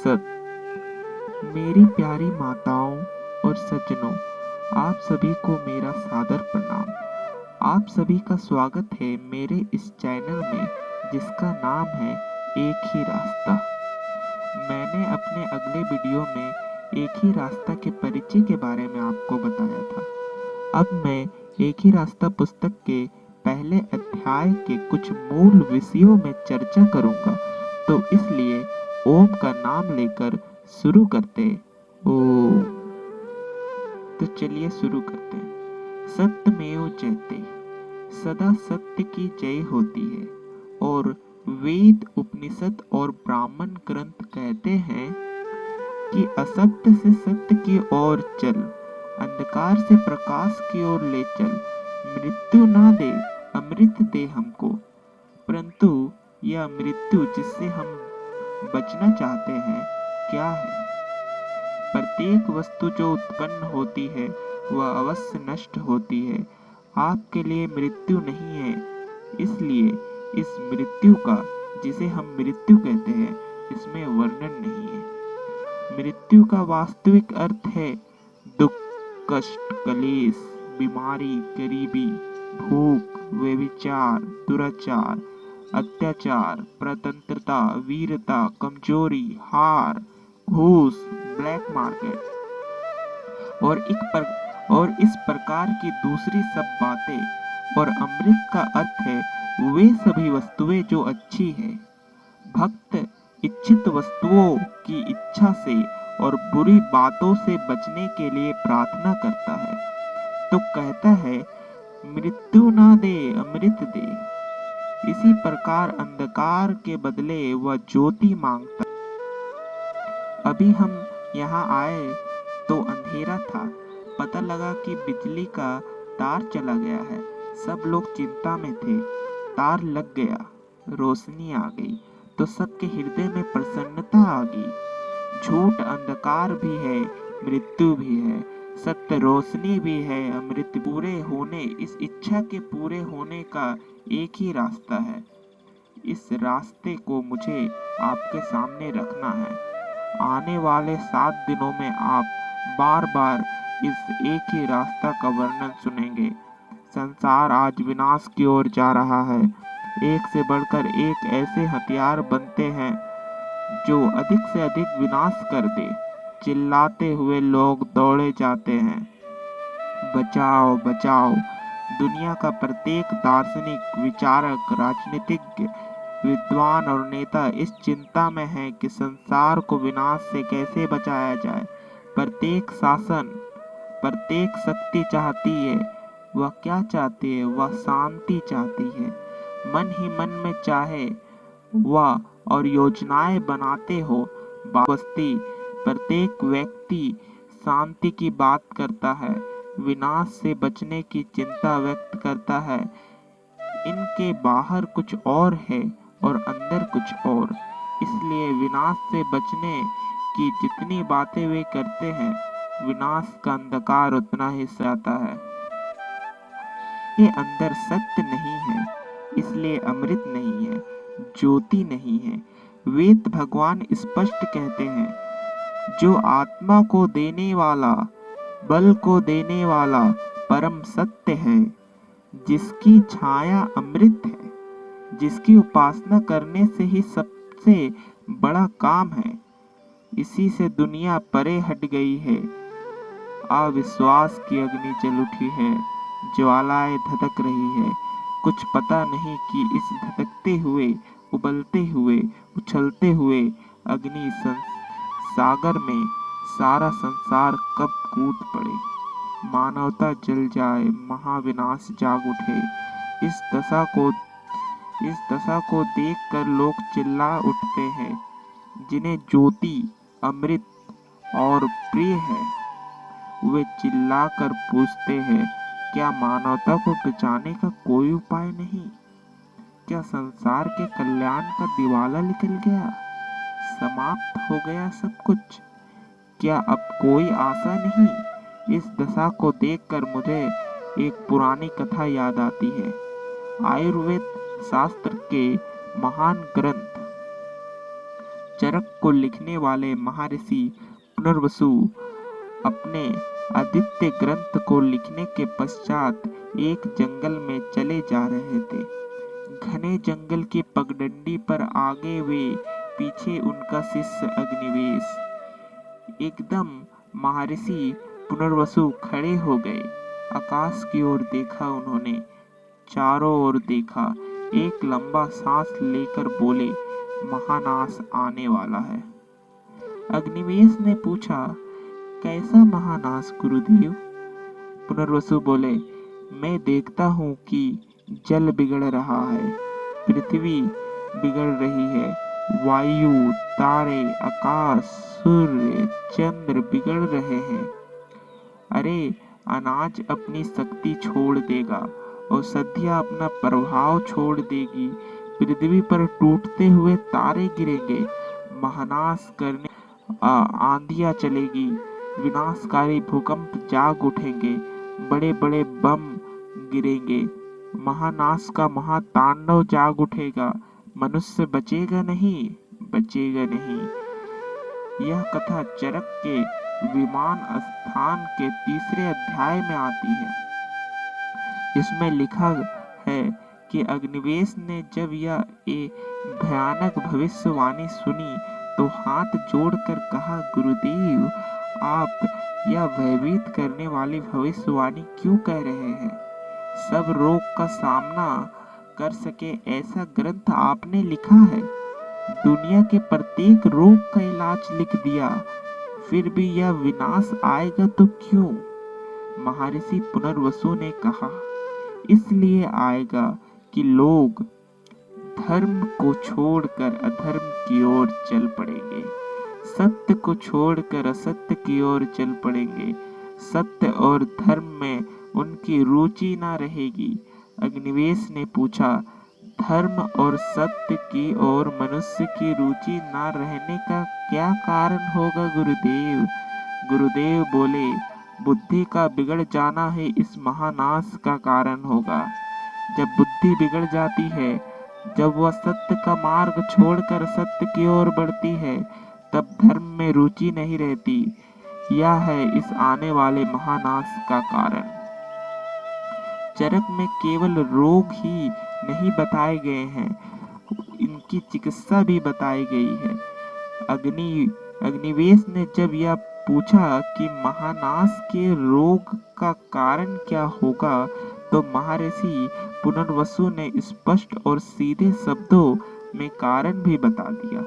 सत। मेरी प्यारी माताओं और सज्जनों, आप सभी को मेरा सादर प्रणाम। आप सभी का स्वागत है मेरे इस चैनल में जिसका नाम है एक ही रास्ता। मैंने अपने अगले वीडियो में एक ही रास्ता के परिचय के बारे में आपको बताया था। अब मैं एक ही रास्ता पुस्तक के पहले अध्याय के कुछ मूल विषयों में चर्चा करूंगा, तो इसलिए ओम का नाम लेकर शुरू करते। ओम। तो चलिए शुरू करते हैं। सत्यमेव जयते, सदा सत्य की जय होती है। और वेद, उपनिषद और ब्राह्मण ग्रंथ कहते हैं कि असत्य से सत्य की ओर चल, अंधकार से प्रकाश की ओर ले चल। मृत्यु ना दे, अमृत दे हमको। परंतु यह मृत्यु जिससे हम बचना चाहते हैं क्या है? प्रत्येक वस्तु जो उत्पन्न होती है वह अवश्य नष्ट होती है। आपके लिए मृत्यु नहीं है, इसलिए इस मृत्यु का, जिसे हम मृत्यु कहते हैं, इसमें वर्णन नहीं है। मृत्यु का वास्तविक अर्थ है दुख, कष्ट, कलेश, बीमारी, गरीबी, भूख, व्यभिचार, दुराचार, अत्याचार, प्रतंत्रता, वीरता, कमजोरी, हार, घूस, ब्लैक मार्केट और इस प्रकार की दूसरी सब बातें। और अमृत का अर्थ है वे सभी वस्तुएं जो अच्छी है। भक्त इच्छित वस्तुओं की इच्छा से और बुरी बातों से बचने के लिए प्रार्थना करता है, तो कहता है मृत्यु ना दे, अमृत दे। इसी प्रकार अंधकार के बदले वह ज्योति मांगता। अभी हम यहाँ आए तो अंधेरा था। पता लगा कि बिजली का तार चला गया है। सब लोग चिंता में थे। तार लग गया, रोशनी आ गई, तो सबके हृदय में प्रसन्नता आ गई। झूठ अंधकार भी है, मृत्यु भी है, सत्य रोशनी भी है, अमृत पूरे होने, इस इच्छा के पूरे होने का एक ही रास्ता है। इस रास्ते को मुझे आपके सामने रखना है। आने वाले 7 दिनों में आप बार बार इस एक ही रास्ता का वर्णन सुनेंगे। संसार आज विनाश की ओर जा रहा है। एक से बढ़कर एक ऐसे हथियार बनते हैं जो अधिक से अधिक विनाश कर दे। चिल्लाते हुए लोग दौड़े जाते हैं, बचाओ बचाओ। दुनिया का प्रत्येक दार्शनिक, विचारक, राजनीतिज्ञ, विद्वान और नेता इस चिंता में है कि संसार को विनाश से कैसे बचाया जाए। प्रत्येक शासन, प्रत्येक शक्ति चाहती है। वह क्या चाहती है? वह शांति चाहती है। मन ही मन में चाहे वह और योजनाएं बनाते हो। बस्ती प्रत्येक व्यक्ति शांति की बात करता है, विनाश से बचने की चिंता व्यक्त करता है। इनके बाहर कुछ और है और अंदर कुछ और। इसलिए विनाश से बचने की जितनी बातें वे करते हैं, विनाश का अंधकार उतना ही सहता है। ये अंदर सत्य नहीं है, इसलिए अमृत नहीं है, ज्योति नहीं है। वेद भगवान स्पष्ट कहते हैं, जो आत्मा को देने वाला, बल को देने वाला परम सत्य है, जिसकी छाया अमृत है, जिसकी उपासना करने से ही सबसे बड़ा काम है। इसी से दुनिया परे हट गई है। अविश्वास की अग्नि जल उठी है, ज्वालाएं धधक रही है। कुछ पता नहीं कि इस धधकते हुए, उबलते हुए, उछलते हुए अग्नि सागर में सारा संसार कब कूद पड़े, मानवता जल जाए, महाविनाश जाग उठे। इस दशा को देखकर लोग चिल्ला उठते हैं। जिन्हें ज्योति, अमृत और प्रिय है, वे चिल्लाकर पूछते हैं, क्या मानवता को बचाने का कोई उपाय नहीं? क्या संसार के कल्याण का दिवाला निकल गया? समाप्त हो गया सब कुछ? क्या अब कोई आशा नहीं? इस दशा को देखकर मुझे एक पुरानी कथा याद आती है। आयुर्वेद शास्त्र के महान ग्रंथ चरक को लिखने वाले महर्षि पुनर्वसु अपने आदित्य ग्रंथ को लिखने के पश्चात एक जंगल में चले जा रहे थे। घने जंगल की पगडंडी पर आगे वे, पीछे उनका शिष्य अग्निवेश। एकदम महर्षि पुनर्वसु खड़े हो गए। आकाश की ओर देखा उन्होंने, चारों ओर देखा, एक लंबा सांस लेकर बोले, महानाश आने वाला है। अग्निवेश ने पूछा, कैसा महानाश गुरुदेव? पुनर्वसु बोले, मैं देखता हूँ कि जल बिगड़ रहा है, पृथ्वी बिगड़ रही है, वायु, तारे, आकाश, सूर्य, चंद्र बिगड़ रहे हैं। अरे, अनाज अपनी शक्ति छोड़ देगा, औषधियाँ अपना प्रभाव छोड़ देगी, पृथ्वी पर टूटते हुए तारे गिरेंगे, महानाश करने आंधियाँ चलेगी, विनाशकारी भूकंप जाग उठेंगे, बड़े बड़े बम गिरेंगे, महानाश का महातांडव जाग उठेगा, मनुष्य बचेगा नहीं, बचेगा नहीं। यह कथा चरक के विमान स्थान के 3 अध्याय में आती है। इसमें लिखा है कि अग्निवेश ने जब यह भयानक भविष्यवाणी सुनी तो हाथ जोड़कर कहा, गुरुदेव, आप यह भयभीत करने वाली भविष्यवाणी क्यों कह रहे हैं? सब रोग का सामना कर सके ऐसा ग्रंथ आपने लिखा है, दुनिया के प्रत्येक रोग का इलाज लिख दिया, फिर भी यह विनाश आएगा तो क्यों? महर्षि पुनर्वसु ने कहा, इसलिए आएगा कि लोग धर्म को छोड़कर अधर्म की ओर चल पड़ेंगे, सत्य को छोड़कर असत्य की ओर चल पड़ेंगे, सत्य और धर्म में उनकी रुचि ना रहेगी। अग्निवेश ने पूछा, धर्म और सत्य की ओर मनुष्य की रुचि ना रहने का क्या कारण होगा गुरुदेव? गुरुदेव बोले, बुद्धि का बिगड़ जाना ही इस महानाश का कारण होगा। जब बुद्धि बिगड़ जाती है, जब वह सत्य का मार्ग छोड़कर सत्य की ओर बढ़ती है, तब धर्म में रुचि नहीं रहती। यह है इस आने वाले महानाश का कारण। चरक में केवल रोग ही नहीं बताए गए हैं, इनकी चिकित्सा भी बताई गई है। अग्निवेश ने जब यह पूछा कि महानाश के रोग का कारण क्या होगा, तो महर्षि पुनर्वसु ने स्पष्ट और सीधे शब्दों में कारण भी बता दिया।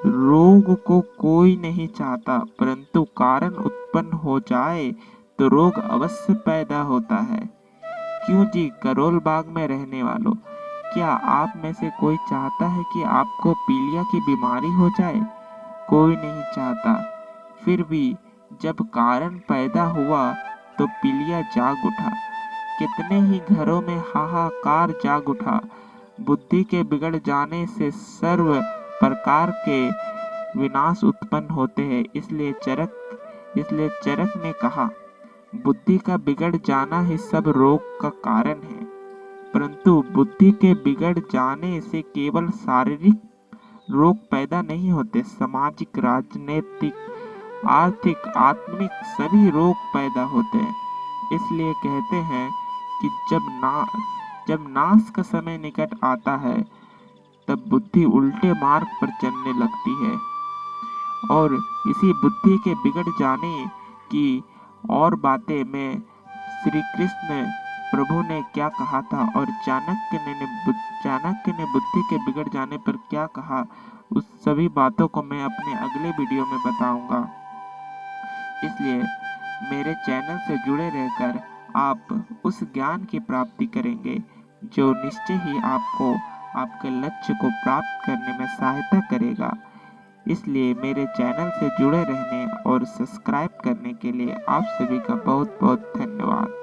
रोग को कोई नहीं चाहता, परंतु कारण उत्पन्न हो जाए तो रोग अवश्य पैदा होता है। क्यों जी करोल बाग में रहने वालों, क्या आप में से कोई चाहता है कि आपको पीलिया की बीमारी हो जाए? कोई नहीं चाहता। फिर भी जब कारण पैदा हुआ तो पीलिया जाग उठा। कितने ही घरों में हाहाकार जाग उठा। बुद्धि के बिगड़ जाने से सर्व प्रकार के विनाश उत्पन्न होते हैं। इसलिए चरक ने कहा, बुद्धि का बिगड़ जाना ही सब रोग का कारण है। परंतु बुद्धि के बिगड़ जाने से केवल शारीरिक रोग पैदा नहीं होते, सामाजिक, राजनीतिक, आर्थिक, आत्मिक सभी रोग पैदा होते हैं। इसलिए कहते हैं कि जब नाश का समय निकट आता है, तब बुद्धि उल्टे मार्ग पर चलने लगती है। और इसी बुद्धि के बिगड़ जाने की और बातें में श्री कृष्ण प्रभु ने क्या कहा था और चाणक्य ने बुद्धि के बिगड़ जाने पर क्या कहा, उस सभी बातों को मैं अपने अगले वीडियो में बताऊंगा। इसलिए मेरे चैनल से जुड़े रहकर आप उस ज्ञान की प्राप्ति करेंगे जो निश्चय ही आपको आपके लक्ष्य को प्राप्त करने में सहायता करेगा। इसलिए मेरे चैनल से जुड़े रहने और सब्सक्राइब करने के लिए आप सभी का बहुत बहुत धन्यवाद।